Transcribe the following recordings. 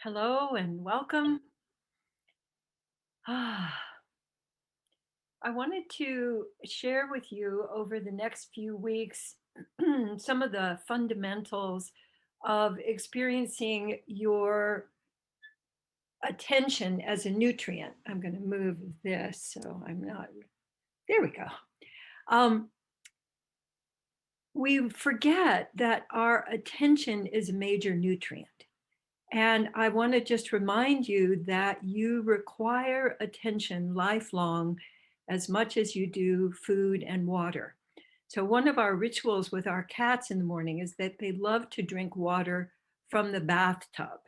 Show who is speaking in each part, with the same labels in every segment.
Speaker 1: Hello and welcome. Ah, I wanted to share with you over the next few weeks some of the fundamentals of experiencing your attention as a nutrient. I'm going to move this so I'm not, there we go. Um, we forget that our attention is a major nutrient. And I want to just remind you that you require attention lifelong as much as you do food and water. So, one of our rituals with our cats in the morning is that they love to drink water from the bathtub.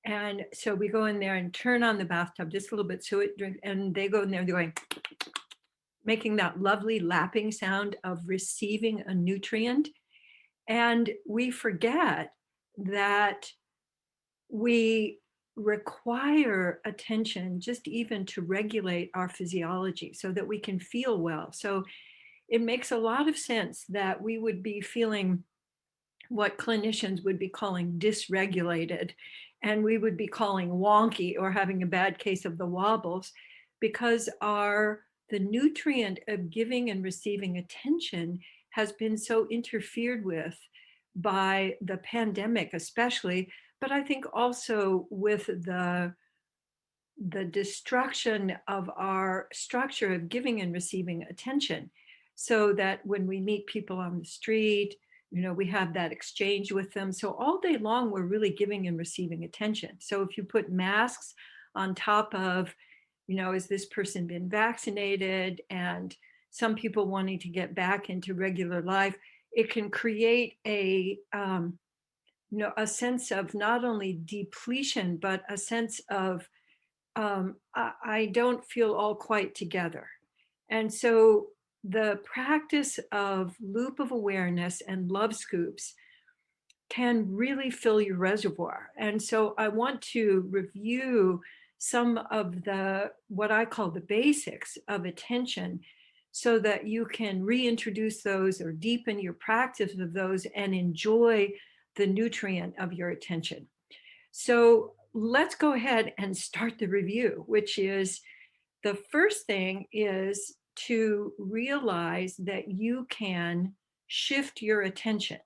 Speaker 1: And so we go in there and turn on the bathtub just a little bit so it drinks, and they go in there, they're going, making that lovely lapping sound of receiving a nutrient. And we forget that we require attention just even to regulate our physiology so that we can feel well. So it makes a lot of sense that we would be feeling what clinicians would be calling dysregulated, and we would be calling wonky or having a bad case of the wobbles because our the nutrient of giving and receiving attention has been so interfered with by the pandemic especially, but I think also with the destruction of our structure of giving and receiving attention, so that when we meet people on the street, we have that exchange with them. So all day long we're really giving and receiving attention. So if you put masks on top of, is this person been vaccinated, and some people wanting to get back into regular life, it can create a sense of not only depletion, but a sense of I don't feel all quite together. And so the practice of loop of awareness and love scoops can really fill your reservoir. And so I want to review some of the what I call the basics of attention so that you can reintroduce those or deepen your practice of those and enjoy the nutrient of your attention. So let's go ahead and start the review, which is the first thing is to realize that you can shift your attention,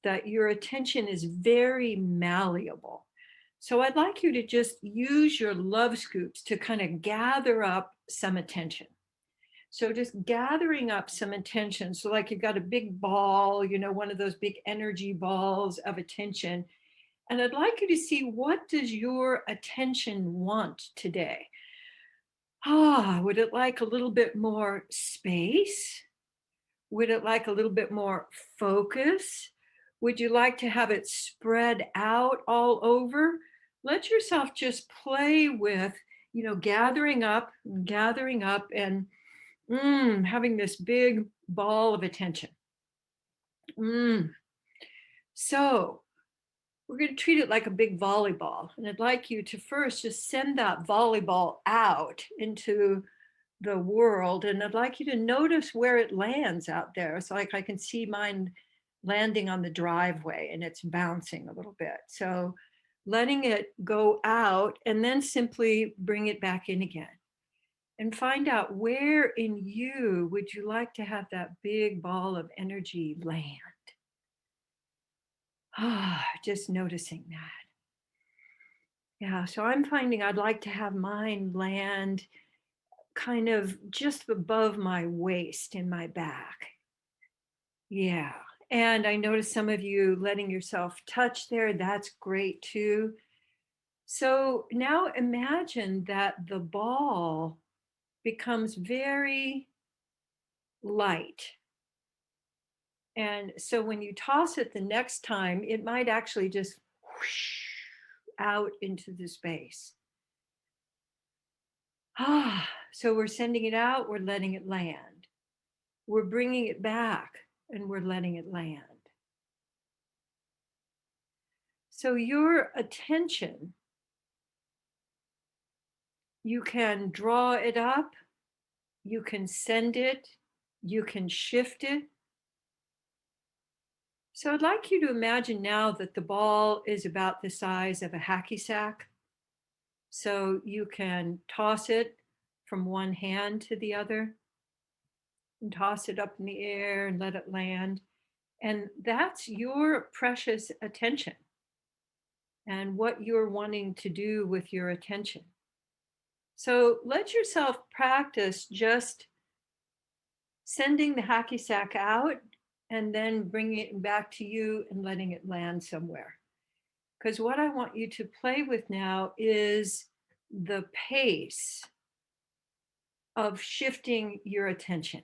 Speaker 1: that your attention is very malleable. So I'd like you to just use your love scoops to kind of gather up some attention. So just gathering up some attention. So like you've got a big ball, one of those big energy balls of attention, and I'd like you to see, what does your attention want today? Would it like a little bit more space? Would it like a little bit more focus? Would you like to have it spread out all over? Let yourself just play with, gathering up and having this big ball of attention. Mm. So we're going to treat it like a big volleyball. And I'd like you to first just send that volleyball out into the world. And I'd like you to notice where it lands out there. So like I can see mine landing on the driveway and it's bouncing a little bit. So letting it go out and then simply bring it back in again. And find out, where in you would you like to have that big ball of energy land? Just noticing that. Yeah, so I'm finding I'd like to have mine land kind of just above my waist in my back. Yeah. And I notice some of you letting yourself touch there. That's great too. So now imagine that the ball becomes very light. And so when you toss it the next time, it might actually just whoosh out into the space. So we're sending it out, we're letting it land. We're bringing it back and we're letting it land. So your attention, you can draw it up, you can send it, you can shift it. So I'd like you to imagine now that the ball is about the size of a hacky sack. So you can toss it from one hand to the other and toss it up in the air and let it land. And that's your precious attention and what you're wanting to do with your attention. So let yourself practice just sending the hacky sack out and then bringing it back to you and letting it land somewhere. Because what I want you to play with now is the pace of shifting your attention.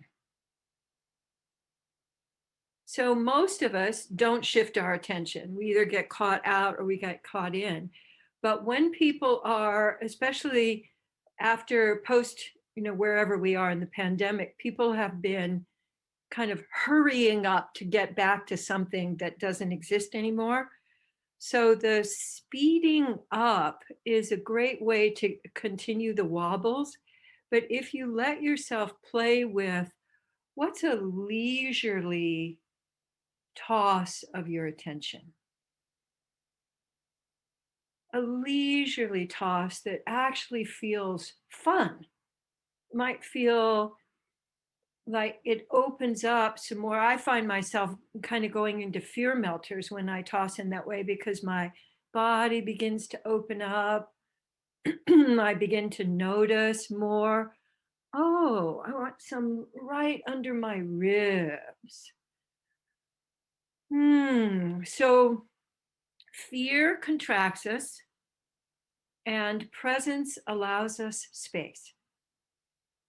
Speaker 1: So most of us don't shift our attention. We either get caught out or we get caught in. But when people are, especially after post, wherever we are in the pandemic, people have been kind of hurrying up to get back to something that doesn't exist anymore. So the speeding up is a great way to continue the wobbles. But if you let yourself play with what's a leisurely toss of your attention, a leisurely toss that actually feels fun, might feel like it opens up some more. I find myself kind of going into fear melters when I toss in that way because my body begins to open up. I begin to notice more. Oh, I want some right under my ribs. So fear contracts us and presence allows us space.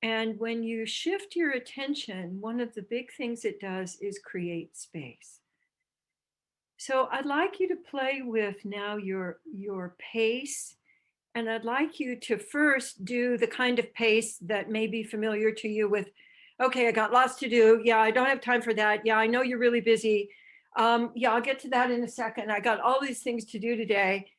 Speaker 1: And when you shift your attention, one of the big things it does is create space. So I'd like you to play with now your pace, and I'd like you to first do the kind of pace that may be familiar to you with, okay, I got lots to do. Yeah, I don't have time for that. Yeah, I know you're really busy. Yeah, I'll get to that in a second. I got all these things to do today.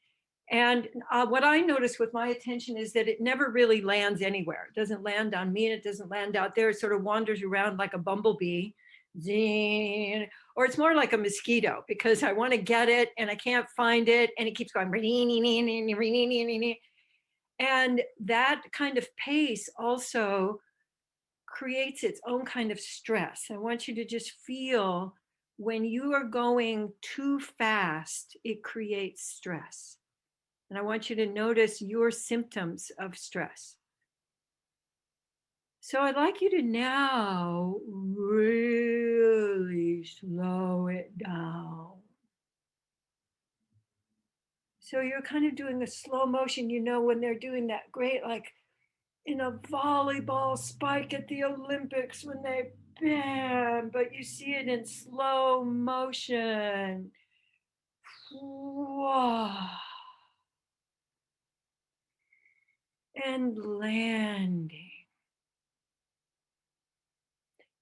Speaker 1: And what I notice with my attention is that it never really lands anywhere. It doesn't land on me and it doesn't land out there. It sort of wanders around like a bumblebee. Zing. Or it's more like a mosquito because I want to get it and I can't find it and it keeps going. And that kind of pace also creates its own kind of stress. I want you to just feel when you are going too fast, it creates stress. And I want you to notice your symptoms of stress. So I'd like you to now really slow it down. So you're kind of doing a slow motion, when they're doing that great, like in a volleyball spike at the Olympics when they bam, but you see it in slow motion. Whoa. And landing.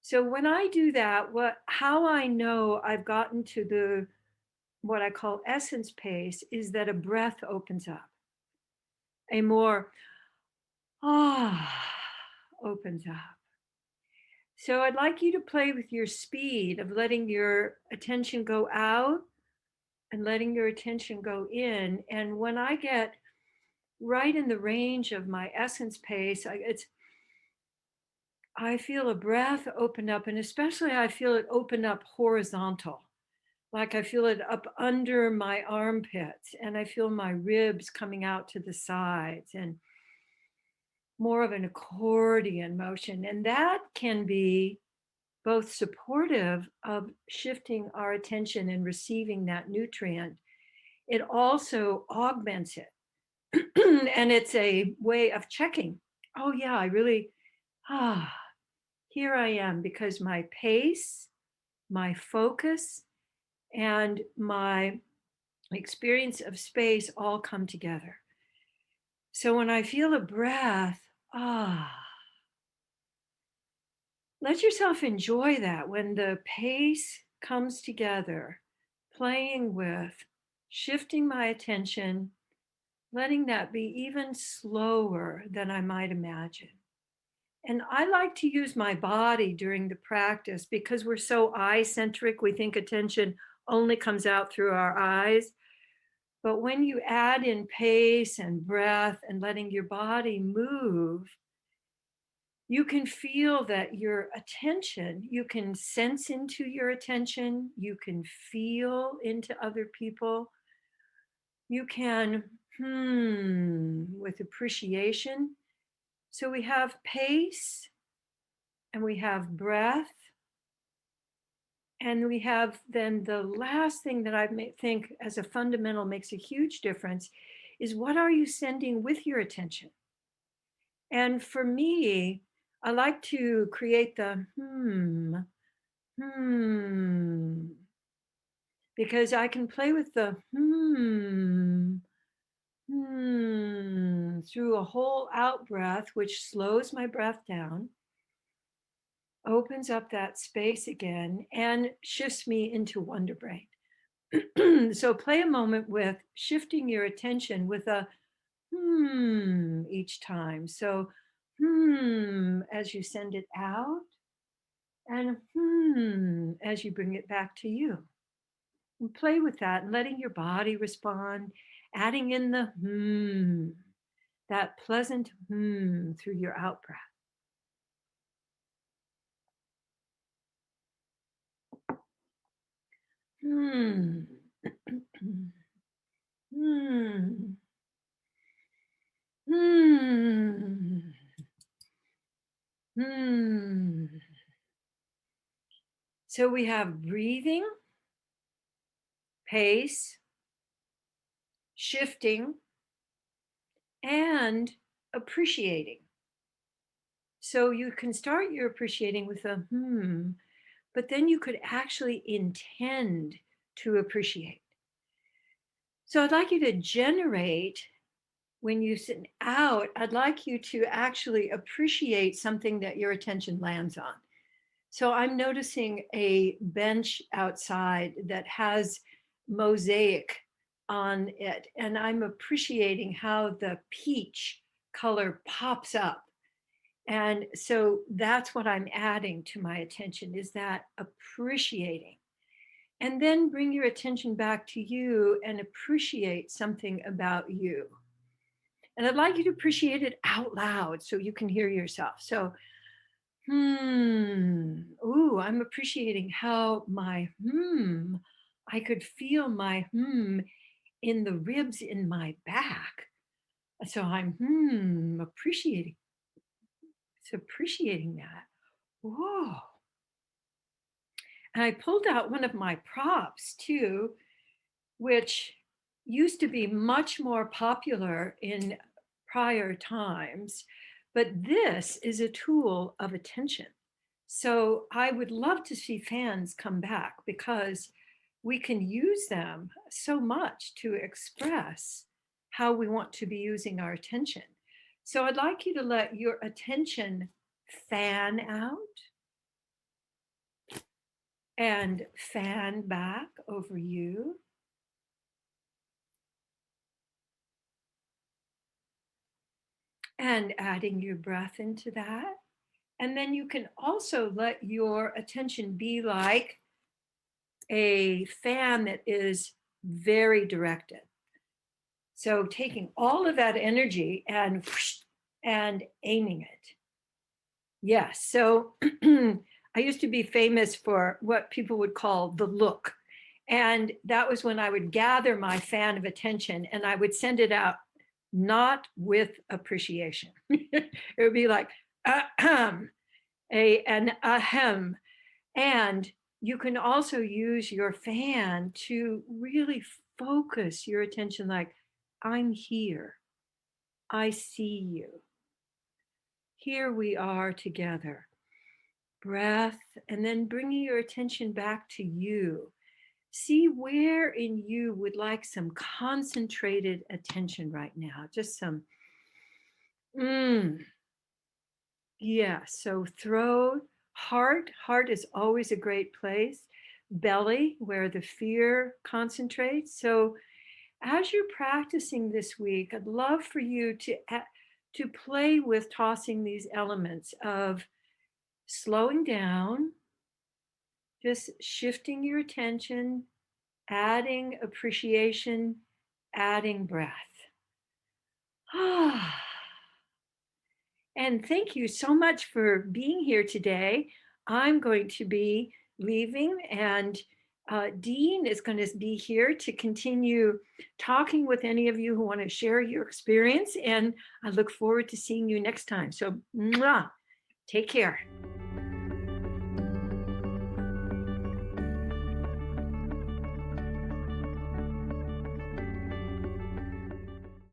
Speaker 1: So when I do that, how I know I've gotten to the what I call essence pace is that a breath opens up. A more opens up. So I'd like you to play with your speed of letting your attention go out and letting your attention go in. And when I get right in the range of my essence pace, I feel a breath open up, and especially I feel it open up horizontal. Like I feel it up under my armpits and I feel my ribs coming out to the sides and more of an accordion motion. And that can be both supportive of shifting our attention and receiving that nutrient. It also augments it. And it's a way of checking. Oh, yeah, I really, here I am because my pace, my focus, and my experience of space all come together. So when I feel a breath, let yourself enjoy that when the pace comes together, playing with, shifting my attention, letting that be even slower than I might imagine. And I like to use my body during the practice because we're so eye centric. We think attention only comes out through our eyes. But when you add in pace and breath and letting your body move, you can feel that your attention, you can sense into your attention, you can feel into other people, you can with appreciation. So we have pace and we have breath. And we have then the last thing that I think as a fundamental makes a huge difference is what are you sending with your attention? And for me, I like to create the hmm, because I can play with the through a whole out breath, which slows my breath down, opens up that space again, and shifts me into wonder brain. So play a moment with shifting your attention with a each time. So as you send it out and as you bring it back to you. And play with that and letting your body respond, adding in the that pleasant through your out breath. Hmm. Hmm. Hmm. Hmm. So we have breathing, pace, shifting, and appreciating. So you can start your appreciating with a but then you could actually intend to appreciate. So I'd like you to generate when you sit out, I'd like you to actually appreciate something that your attention lands on. So I'm noticing a bench outside that has mosaic on it, and I'm appreciating how the peach color pops up. And so that's what I'm adding to my attention is that appreciating. And then bring your attention back to you and appreciate something about you. And I'd like you to appreciate it out loud so you can hear yourself. So ooh, I'm appreciating how my I could feel my in the ribs in my back. So I'm appreciating, it's appreciating that. Whoa. And I pulled out one of my props too, which used to be much more popular in prior times, but this is a tool of attention. So I would love to see fans come back because we can use them so much to express how we want to be using our attention. So I'd like you to let your attention fan out and fan back over you. And adding your breath into that. And then you can also let your attention be like a fan that is very directed. So taking all of that energy and aiming it. Yes. So I used to be famous for what people would call the look. And that was when I would gather my fan of attention and I would send it out, not with appreciation. It would be like, ahem, an ahem. And you can also use your fan to really focus your attention like, I'm here. I see you. Here we are together. Breath, and then bringing your attention back to you. See where in you would like some concentrated attention right now. Just some, yeah. So throat, heart is always a great place. Belly, where the fear concentrates. So as you're practicing this week, I'd love for you to play with tossing these elements of slowing down, just shifting your attention, adding appreciation, adding breath. And thank you so much for being here today. I'm going to be leaving, and Dean is going to be here to continue talking with any of you who want to share your experience. And I look forward to seeing you next time. So, mwah, take care.